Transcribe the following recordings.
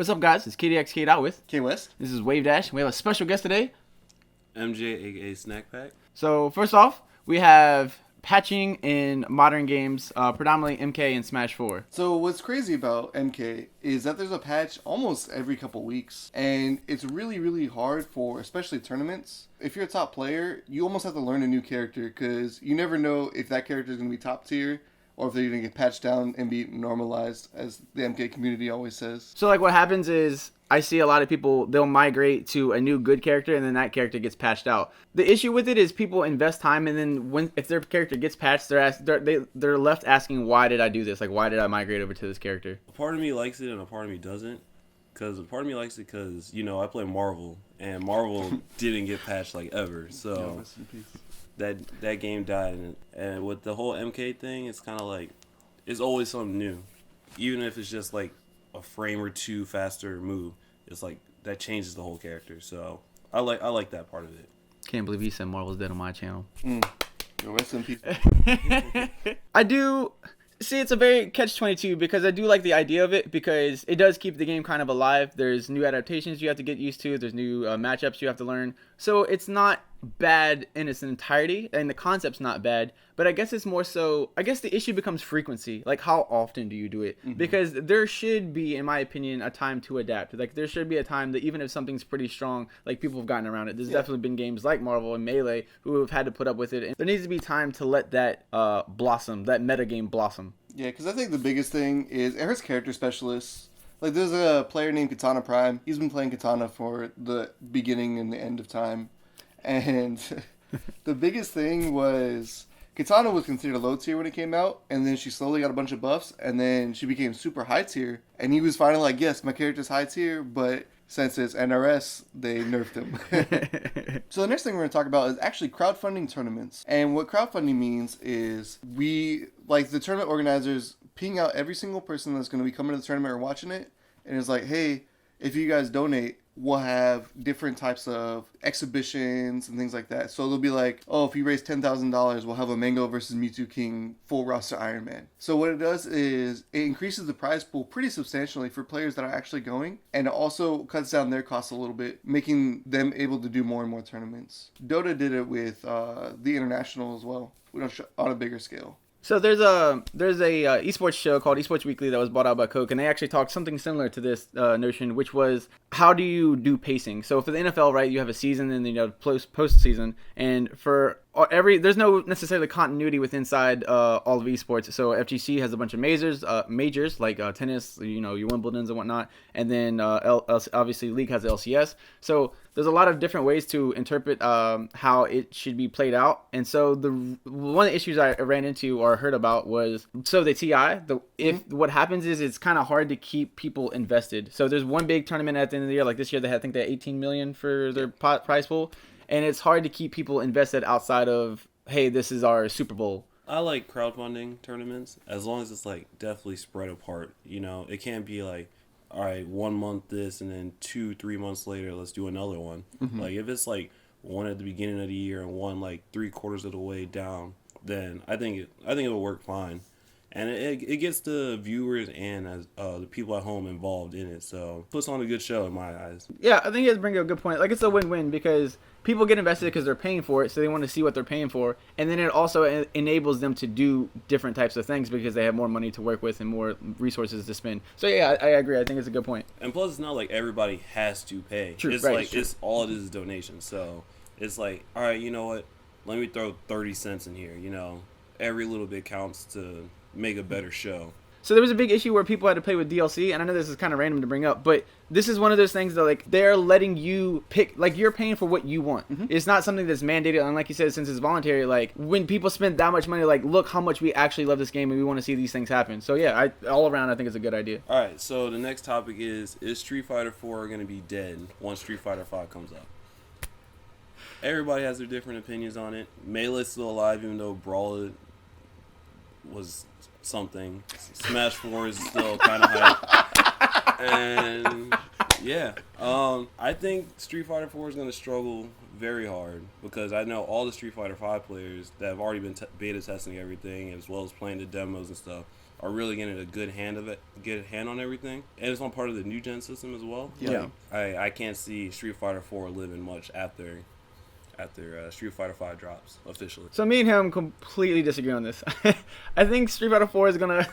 What's up, guys? It's KDXK out with K-West. This is Wave Dash. We have a special guest today. MJ, aka Snack Pack. So first off, we have patching in modern games, predominantly MK and Smash 4. So what's crazy about MK is that there's a patch almost every couple weeks, and it's really, really hard for especially tournaments. If you're a top player, you almost have to learn a new character because you never know if that character is going to be top tier or if they're going to get patched down and be normalized, as the MK community always says. So like what happens is I see a lot of people, they'll migrate to a new good character and then that character gets patched out. The issue with it is people invest time and then if their character gets patched, they're left asking, why did I do this? Like, why did I migrate over to this character? A part of me likes it and a part of me doesn't. Because a part of me likes it because, you know, I play Marvel and Marvel didn't get patched like ever. So that game died. And with the whole MK thing, it's kind of like, it's always something new. Even if it's just like a frame or two faster move, it's like that changes the whole character. So I like that part of it. Can't believe you said Marvel's dead on my channel. Rest in peace. I do see it's a very catch-22 because I do like the idea of it because it does keep the game kind of alive. There's new adaptations you have to get used to. There's new matchups you have to learn. So it's not bad in its entirety, and the concept's not bad, but I guess it's more so, I guess the issue becomes frequency. Like, how often do you do it? Because there should be, in my opinion, a time to adapt. Like, there should be a time that even if something's pretty strong, like, people have gotten around it. There's definitely been games like Marvel and Melee who have had to put up with it, and there needs to be time to let that blossom, that metagame blossom. Yeah, because I think the biggest thing is it hurts character specialists. Like, there's a player named Katana Prime. He's been playing Katana for the beginning and the end of time. And the biggest thing was Katana was considered a low tier when it came out, and then she slowly got a bunch of buffs, and then she became super high tier. And he was finally like, yes, my character's high tier, but since it's NRS, they nerfed him. So the next thing we're going to talk about is actually crowdfunding tournaments. And what crowdfunding means is the tournament organizers ping out every single person that's going to be coming to the tournament or watching it, and it's like, hey, if you guys donate, we'll have different types of exhibitions and things like that. So they'll be like, oh, if you raise $10,000, we'll have a Mango versus Mewtwo King full roster Iron Man. So what it does is it increases the prize pool pretty substantially for players that are actually going, and it also cuts down their costs a little bit, making them able to do more and more tournaments. Dota did it with the International as well, on a bigger scale. So there's a eSports show called eSports Weekly that was bought out by Coke, and they actually talked something similar to this notion, which was how do you do pacing? So for the NFL, right, you have a season and then you have postseason, and for there's no necessarily continuity with inside all of esports. So FGC has a bunch of majors like tennis, you know, your Wimbledons and whatnot, and then obviously League has the LCS. So there's a lot of different ways to interpret how it should be played out. And so one of the issues I ran into or heard about was, so the TI, what happens is it's kind of hard to keep people invested. So there's one big tournament at the end of the year, like this year they had, I think they had 18 million for their prize pool. And it's hard to keep people invested outside of, hey, this is our Super Bowl. I like crowdfunding tournaments as long as it's like definitely spread apart. You know, it can't be like, all right, 1 month this and then 2-3 months later, let's do another one. Like if it's like one at the beginning of the year and one like 3/4 of the way down, then I think it'll work fine. And it gets the viewers and as the people at home involved in it. So puts on a good show in my eyes. Yeah, I think you guys bring up a good point. Like, it's a win-win because people get invested because they're paying for it, so they want to see what they're paying for. And then it also enables them to do different types of things because they have more money to work with and more resources to spend. So yeah, I agree. I think it's a good point. And plus, it's not like everybody has to pay. True, it's right, like true. it's all it is donation. So it's like, all right, you know what? Let me throw 30 cents in here. You know, every little bit counts to make a better show. So there was a big issue where people had to play with DLC, and I know this is kind of random to bring up, but this is one of those things that, like, they're letting you pick, like, you're paying for what you want. It's not something that's mandated, and like you said, since it's voluntary, like, when people spend that much money, like, look how much we actually love this game and we want to see these things happen. So yeah, all around, I think it's a good idea. All right, so the next topic is Street Fighter 4 going to be dead once Street Fighter 5 comes out? Everybody has their different opinions on it. Melee's still alive, even though Brawl was something. Smash 4 is still kind of hype. And yeah, I think Street Fighter 4 is going to struggle very hard because I know all the Street Fighter 5 players that have already been beta testing everything as well as playing the demos and stuff are really getting a good hand on everything, and it's on part of the new gen system as well. Yeah. I can't see Street Fighter 4 living much after Street Fighter 5 drops officially. So me and him completely disagree on this. I think Street Fighter 4 is gonna.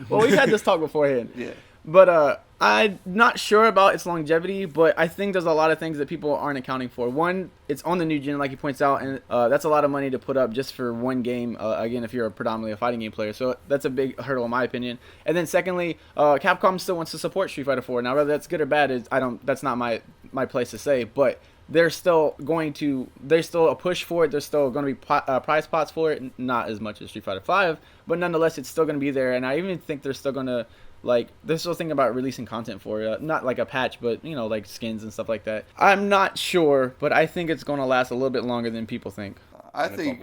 Well, we've had this talk beforehand. Yeah. But I'm not sure about its longevity, but I think there's a lot of things that people aren't accounting for. One, it's on the new gen, like he points out, and that's a lot of money to put up just for one game, again, if you're predominantly a fighting game player. So that's a big hurdle in my opinion. And then secondly, Capcom still wants to support Street Fighter 4. Now, whether that's good or bad, that's not my place to say, but there's still a push for it. There's still going to be prize pots for it, not as much as Street Fighter 5, but nonetheless, it's still going to be there. And I even think they're still going to, they're still thinking about releasing content for it. Not like a patch, but, like skins and stuff like that. I'm not sure, but I think it's going to last a little bit longer than people think. I think,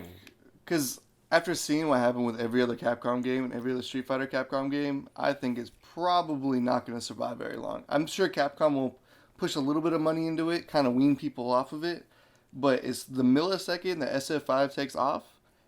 because after seeing what happened with every other Capcom game and every other Street Fighter Capcom game, I think it's probably not going to survive very long. I'm sure Capcom will push a little bit of money into it, kind of wean people off of it, but it's the millisecond that SF5 takes off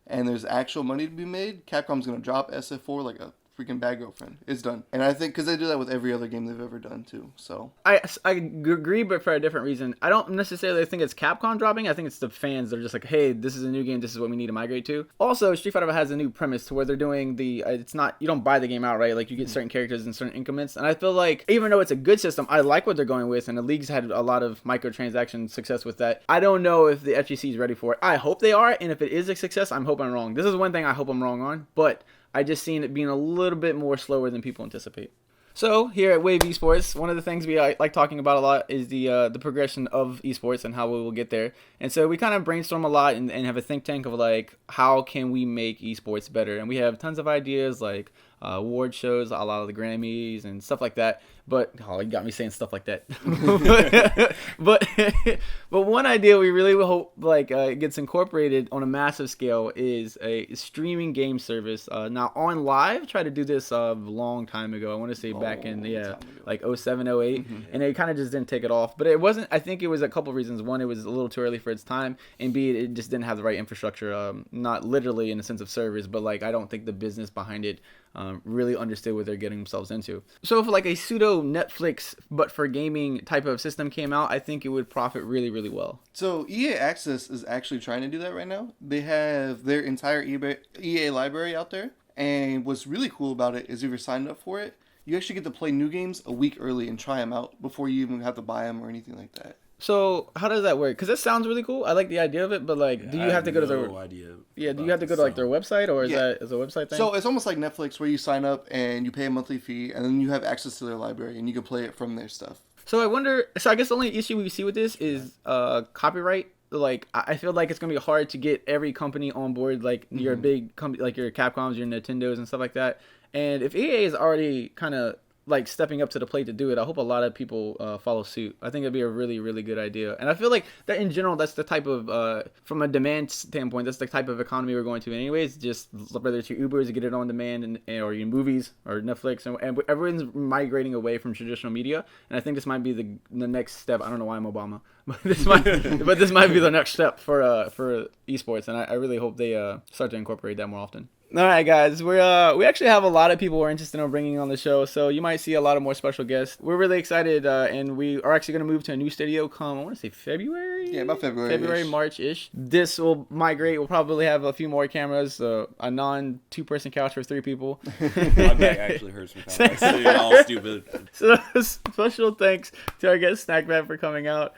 and there's actual money to be made, Capcom's going to drop SF4 like a freaking bad girlfriend. It's done. And I think because they do that with every other game they've ever done too. So I agree, but for a different reason. I don't necessarily think it's Capcom dropping. I think it's the fans that are just like, hey, this is a new game. This is what we need to migrate to. Also, Street Fighter has a new premise to where they're doing it's not, you don't buy the game outright. Like you get certain characters in certain increments. And I feel like even though it's a good system, I like what they're going with. And the league's had a lot of microtransaction success with that. I don't know if the FGC is ready for it. I hope they are. And if it is a success, I'm hoping I'm wrong. This is one thing I hope I'm wrong on. But I just seen it being a little bit more slower than people anticipate. So here at Wave Esports, one of the things we like talking about a lot is the progression of esports and how we will get there. And so we kind of brainstorm a lot and have a think tank of like, how can we make esports better? And we have tons of ideas like award shows, a lot of the Grammys and stuff like that. But you got me saying stuff like that. but one idea we really hope gets incorporated on a massive scale is a streaming game service. Now on live, tried to do this a long time ago. I want to say back in 07, 08, and it kind of just didn't take it off. But it wasn't. I think it was a couple reasons. One, it was a little too early for its time, and B, it just didn't have the right infrastructure. Not literally in the sense of servers, but I don't think the business behind it really understood what they're getting themselves into. So if a pseudo Netflix but for gaming type of system came out, I think it would profit really, really well. So EA Access is actually trying to do that right now. They have their entire EA library out there, and what's really cool about it is if you're signed up for it, you actually get to play new games a week early and try them out before you even have to buy them or anything like that. So how does that work? Because it sounds really cool. I like the idea of it, but do you have to go to their idea? Yeah, do you have to go to their website, or is that a website thing? So it's almost like Netflix, where you sign up and you pay a monthly fee, and then you have access to their library and you can play it from their stuff. So I wonder. So I guess the only issue we see with this is copyright. I feel like it's gonna be hard to get every company on board, your big company, like your Capcoms, your Nintendos, and stuff like that. And if EA is already kind of stepping up to the plate to do it, I hope a lot of people follow suit. I think it'd be a really, really good idea. And I feel like that in general, that's the type of, from a demand standpoint, that's the type of economy we're going to anyways. Just whether it's your Ubers, get it on demand, or your movies, or Netflix, and everyone's migrating away from traditional media. And I think this might be the next step. I don't know why I'm Obama, but this might be the next step for esports. And I really hope they start to incorporate that more often. All right, guys, we actually have a lot of people we're interested in bringing on the show, so you might see a lot of more special guests. We're really excited, and we are actually going to move to a new studio come, I want to say February? Yeah, about February, March-ish. This will migrate. We'll probably have a few more cameras, a non-two-person couch for 3 people. My back actually hurts sometimes. So you're all stupid. So special thanks to our guest, Snackbat, for coming out.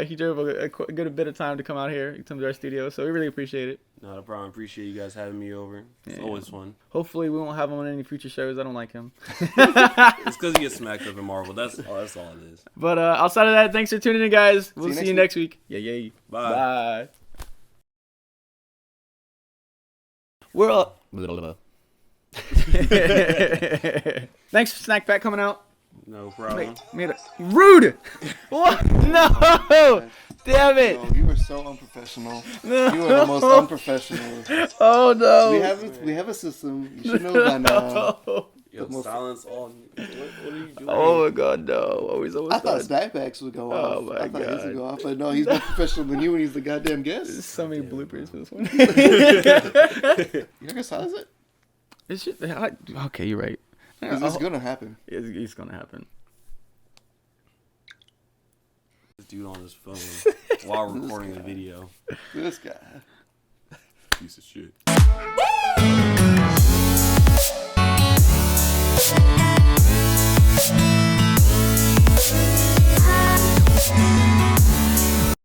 He drove a good bit of time to come out here, come to our studio, so we really appreciate it. Not a problem. Appreciate you guys having me over. It's always fun. Hopefully we won't have him on any future shows. I don't like him. It's because he gets smacked up in Marvel. That's all it is. But outside of that, thanks for tuning in, guys. We'll see you next week. Yeah. Bye. We're all... Thanks for Snackpack coming out. No problem. Rude! What? No! Damn it! No, you were so unprofessional. No. You were the most unprofessional. Oh no! We have a system. You should know by now. Yo, silence on. What are you doing? Oh my god, no! Always I thought done. snapbacks would go Oh off. my I thought his would God. go off, but no, he's more professional than you when he's the goddamn There's guest. so many bloopers for this one. You're not gonna silence it? It's just, okay, you're right. Because it's gonna happen. It's gonna happen. This dude on his phone while recording the video. This guy. Piece of shit. Thank you.